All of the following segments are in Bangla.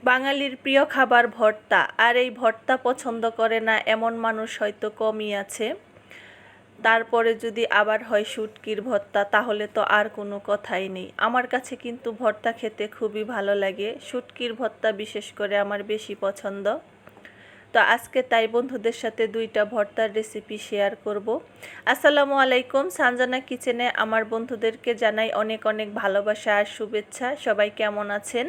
বাঙালির প্রিয় খাবার ভর্তা, আর এই ভর্তা পছন্দ করে না এমন মানুষ হয়তো কমই আছে। তারপরে যদি আবার হয় শুটকির ভর্তা, তাহলে তো আর কোনো কথাই নেই। আমার কাছে কিন্তু ভর্তা খেতে খুবই ভালো লাগে, শুটকির ভর্তা বিশেষ করে আমার বেশি পছন্দ। তো আজকে তাই বন্ধুদের সাথে দুইটা ভর্তার রেসিপি শেয়ার করব। আসসালামু আলাইকুম, সানজানা কিচেনে আমার বন্ধুদেরকে জানাই অনেক অনেক ভালোবাসা আর শুভেচ্ছা। সবাই কেমন আছেন?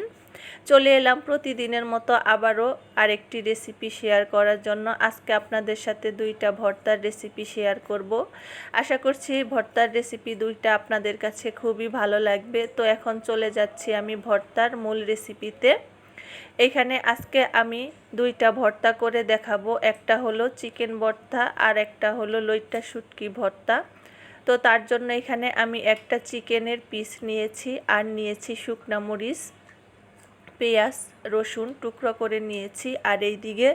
চলে এলাম প্রতিদিনের মতো আবারও আরেকটি রেসিপি শেয়ার করার জন্য। আজকে আপনাদের সাথে দুইটা ভর্তার রেসিপি শেয়ার করব। আশা করছি ভর্তার রেসিপি দুইটা আপনাদের কাছে খুবই ভালো লাগবে। তো এখন চলে যাচ্ছি আমি ভর্তার মূল রেসিপিতে। এখানে আজকে আমি দুইটা ভর্তা করে দেখাবো, একটা হলো চিকেন ভর্তা আর একটা হলো লইট্টা শুটকি ভর্তা। তো তার জন্য এখানে আমি একটা চিকেনের পিস নিয়েছি আর নিয়েছি শুকনা মরিচ, পেঁয়াজ, রসুন টুকরো করে নিয়েছি, আর এই দিকে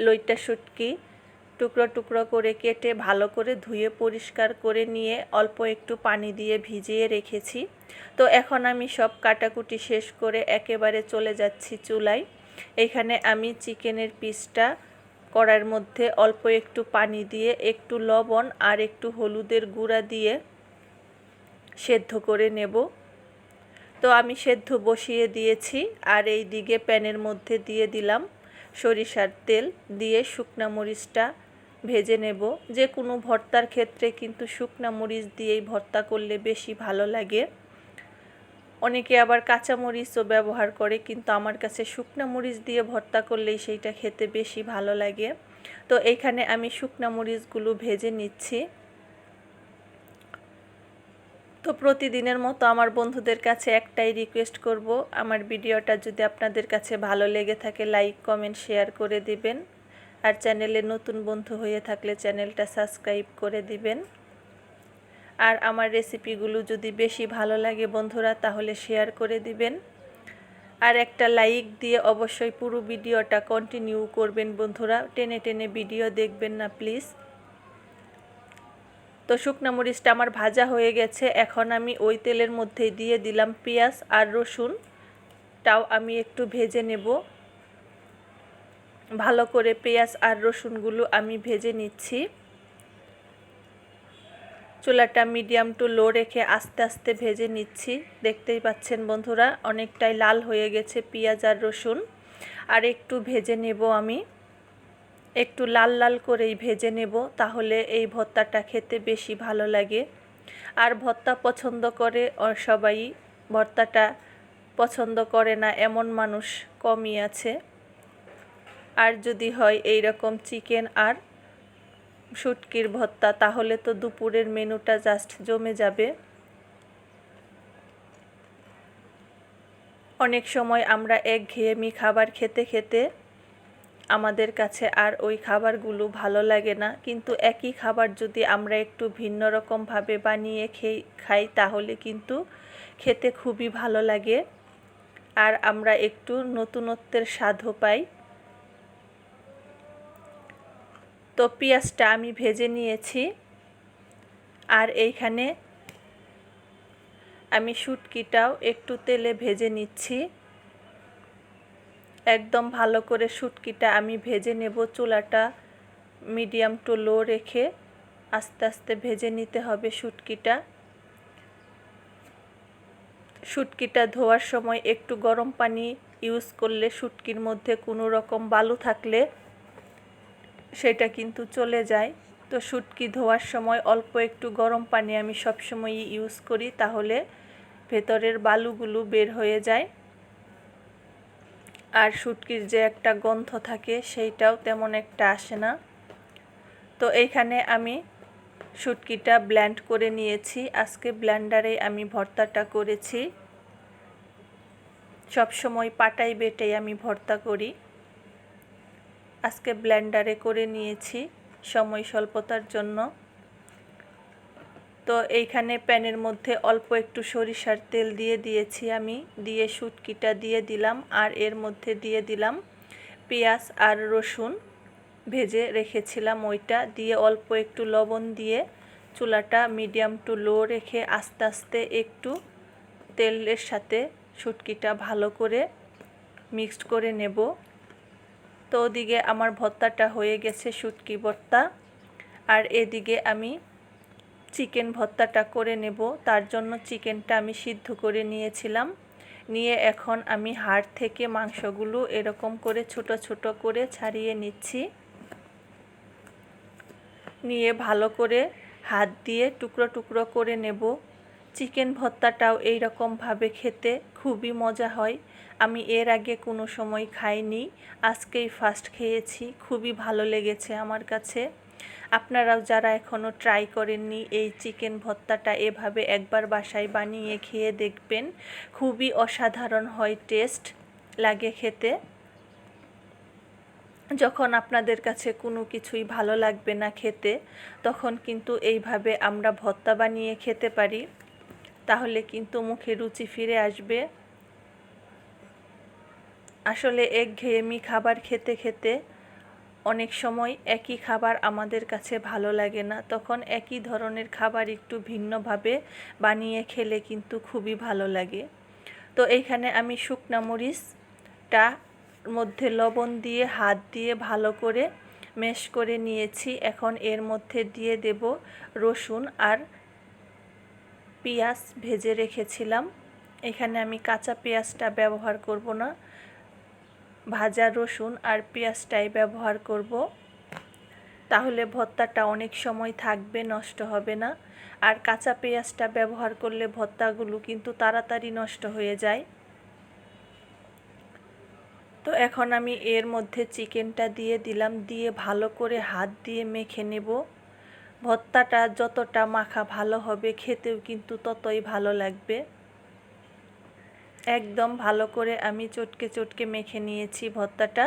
লইট্টা শুটকি টুকরো টুকরো করে কেটে ভালো করে ধুয়ে পরিষ্কার করে নিয়ে অল্প একটু পানি দিয়ে ভিজিয়ে রেখেছি। তো এখন আমি সব কাটাকুটি শেষ করে একেবারে চলে যাচ্ছি চুলায়। এখানে আমি চিকেনের পিসটা কড়াইয়ের মধ্যে অল্প একটু পানি দিয়ে একটু লবণ আর একটু হলুদের গুঁড়া দিয়ে সেদ্ধ করে নেব। তো আমি সেদ্ধ বসিয়ে দিয়েছি, আর এই দিকে প্যানের মধ্যে দিয়ে দিলাম সরিষার তেল, দিয়ে শুকনা মরিচটা ভেজে নেব। যে কোনো ভর্তার ক্ষেত্রে কিন্তু শুকনা মরিচ দিয়েই ভর্তা করলে বেশি ভালো লাগে। অনেকে আবার কাঁচা মরিচও ব্যবহার করে, কিন্তু আমার কাছে শুকনা মরিচ দিয়ে ভর্তা করলেই সেইটা খেতে বেশি ভালো লাগে। তো এইখানে আমি শুকনা মরিচগুলো ভেজে নিচ্ছি। তো প্রতিদিনের মতো আমার বন্ধুদের কাছে একটাই রিকোয়েস্ট করব, আমার ভিডিওটা যদি আপনাদের কাছে ভালো লেগে থাকে লাইক কমেন্ট শেয়ার করে দিবেন, আর চ্যানেলে নতুন বন্ধু হয়ে থাকলে চ্যানেলটা সাবস্ক্রাইব করে দিবেন। আর আমার রেসিপিগুলো যদি বেশি ভালো লাগে বন্ধুরা, তাহলে শেয়ার করে দিবেন, আর একটা লাইক দিয়ে অবশ্যই পুরো ভিডিওটা কন্টিনিউ করবেন বন্ধুরা, টেনে টেনে ভিডিও দেখবেন না প্লিজ। তো শুকনা মরিচটা আমার ভাজা হয়ে গেছে, এখন আমি ওই তেলের মধ্যে দিয়ে দিলাম পেঁয়াজ আর রসুনটাও আমি একটু ভেজে নেব। ভালো করে পেঁয়াজ আর রসুনগুলো আমি ভেজে নিচ্ছি। চুলাটা মিডিয়াম টু লো রেখে আস্তে আস্তে ভেজে নিচ্ছি। দেখতেই পাচ্ছেন বন্ধুরা, অনেকটাই লাল হয়ে গেছে পেঁয়াজ আর রসুন। আর একটু ভেজে নেব আমি, একটু লাল লাল করেই ভেজে নেব, তাহলে এই ভর্তাটা খেতে বেশি ভালো লাগে। আর ভর্তা পছন্দ করে সবাই, ভর্তাটা পছন্দ করে না এমন মানুষ কমই আছে। আর যদি হয় এই রকম চিকেন আর শুটকির ভর্তা, তাহলে তো দুপুরের মেনুটা জাস্ট জমে যাবে। অনেক সময় আমরা একঘেয়েমি খাবার খেতে খেতে আমাদের কাছে আর ওই খাবারগুলো ভালো লাগে না, কিন্তু একই খাবার যদি আমরা একটু ভিন্ন রকমভাবে বানিয়ে খাই, তাহলে কিন্তু খেতে খুবই ভালো লাগে, আর আমরা একটু নতুনত্বের স্বাদও পাই। তো পেঁয়াজটা আমি ভেজে নিয়েছি, আর এইখানে আমি শুটকিটাও একটু তেলে ভেজে নিচ্ছি। একদম ভালো করে শুটকিটা আমি ভেজে নেব। চুলাটা মিডিয়াম টু লো রেখে আস্তে আস্তে ভেজে নিতে হবে শুটকিটা ধোয়ার সময় একটু গরম পানি ইউজ করলে শুটকির মধ্যে কোনো রকম বালু থাকলে সেটা কিন্তু চলে যায়। তো শুটকি ধোয়ার সময় অল্প একটু গরম পানি আমি সবসময়ই ইউজ করি, তাহলে ভেতরের বালুগুলো বের হয়ে যায়, আর শুটকির যে একটা গন্ধ থাকে সেইটাও তেমন একটা আসে না। তো এইখানে আমি শুটকিটা ব্লেন্ড করে নিয়েছি। আজকে ব্লেন্ডারে আমি ভর্তাটা করেছি, সব সময় পাটায় বেটেই আমি ভর্তা করি, আজকে ব্লেন্ডারে করে নিয়েছি সময় স্বল্পতার জন্য। তো এইখানে প্যানের মধ্যে অল্প একটু সরিষার তেল দিয়ে দিয়েছি আমি, দিয়ে শুটকিটা দিয়ে দিলাম, আর এর মধ্যে দিয়ে দিলাম পেঁয়াজ আর রসুন ভেজে রেখেছিলাম, ওইটা দিয়ে অল্প একটু লবণ দিয়ে চুলাটা মিডিয়াম টু লো রেখে আস্তে আস্তে একটু তেলের সাথে শুটকিটা ভালো করে মিক্সড করে নেব। তো ওদিকে আমার ভর্তাটা হয়ে গেছে, শুটকি ভর্তা। আর এদিকে আমি চিকেন ভর্তাটা করে নেব। তার জন্য চিকেনটা আমি সিদ্ধ করে নিয়েছিলাম। নিয়ে এখন আমি হাড় থেকে মাংসগুলো এরকম করে ছোট ছোট করে ছাড়িয়ে নিচ্ছি। নিয়ে ভালো করে হাত দিয়ে টুকরো টুকরো করে নেব। চিকেন ভর্তাটাও এই রকমভাবে খেতে খুবই মজা হয়। আমি এর আগে কোনো সময় খাইনি, আজকেই ফার্স্ট খেয়েছি, খুবই ভালো লেগেছে আমার কাছে। আপনারাও যারা এখনও ট্রাই করেননি এই চিকেন ভর্তাটা এভাবে একবার বাসায় বানিয়ে খেয়ে দেখবেন, খুবই অসাধারণ হয়, টেস্ট লাগে খেতে। যখন আপনাদের কাছে কোনো কিছুই ভালো লাগবে না খেতে, তখন কিন্তু এইভাবে আমরা ভর্তা বানিয়ে খেতে পারি, তাহলে কিন্তু মুখে রুচি ফিরে আসবে। আসলে একঘেয়েমি খাবার খেতে খেতে অনেক সময় একই খাবার আমাদের কাছে ভালো লাগে না, তখন একই ধরনের খাবার একটু ভিন্নভাবে বানিয়ে খেলে কিন্তু খুবই ভালো লাগে। তো এইখানে আমি শুকনা মরিচটা মধ্যে লবণ দিয়ে হাত দিয়ে ভালো করে ম্যাশ করে নিয়েছি। এখন এর মধ্যে দিয়ে দেব রসুন আর পেঁয়াজ ভেজে রেখেছিলাম। এখানে আমি কাঁচা পেঁয়াজটা ব্যবহার করব না, ভাজা রসুন আর পেঁয়াজটাই ব্যবহার করব, তাহলে ভর্তাটা অনেক সময় থাকবে, নষ্ট হবে না। আর কাঁচা পেঁয়াজটা ব্যবহার করলে ভর্তাগুলো কিন্তু তাড়াতাড়ি নষ্ট হয়ে যায়। তো এখন আমি এর মধ্যে চিকেনটা দিয়ে দিলাম, দিয়ে ভালো করে হাত দিয়ে মেখে নেব। ভর্তাটা যতটা মাখা ভালো হবে, খেতেও কিন্তু ততই ভালো লাগবে। একদম ভালো করে আমি চটকে চটকে মেখে নিয়েছি ভর্তাটা।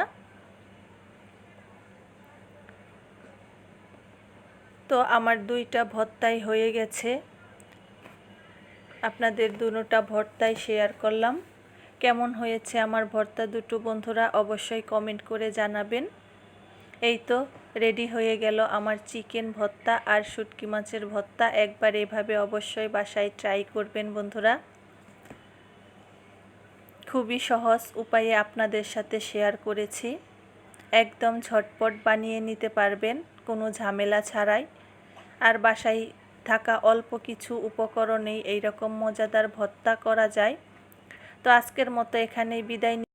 তো আমার দুইটা ভর্তাই হয়ে গেছে, আপনাদের দুটোটা ভর্তাই শেয়ার করলাম। কেমন হয়েছে আমার ভর্তা দুটো বন্ধুরা অবশ্যই কমেন্ট করে জানাবেন। এই তো রেডি হয়ে গেল আমার চিকেন ভর্তা আর শুটকি মাছের ভর্তা। একবার এভাবে অবশ্যই বাসায় ট্রাই করবেন বন্ধুরা। খুবই সহজ উপায়ে আপনাদের সাথে শেয়ার করেছি, একদম ঝটপট বানিয়ে নিতে পারবেন কোনো ঝামেলা ছাড়াই। আর বাসায় থাকা অল্প কিছু উপকরণেই এইরকম মজাদার ভর্তা করা যায়। তো আজকের মতো এখানেই বিদায়।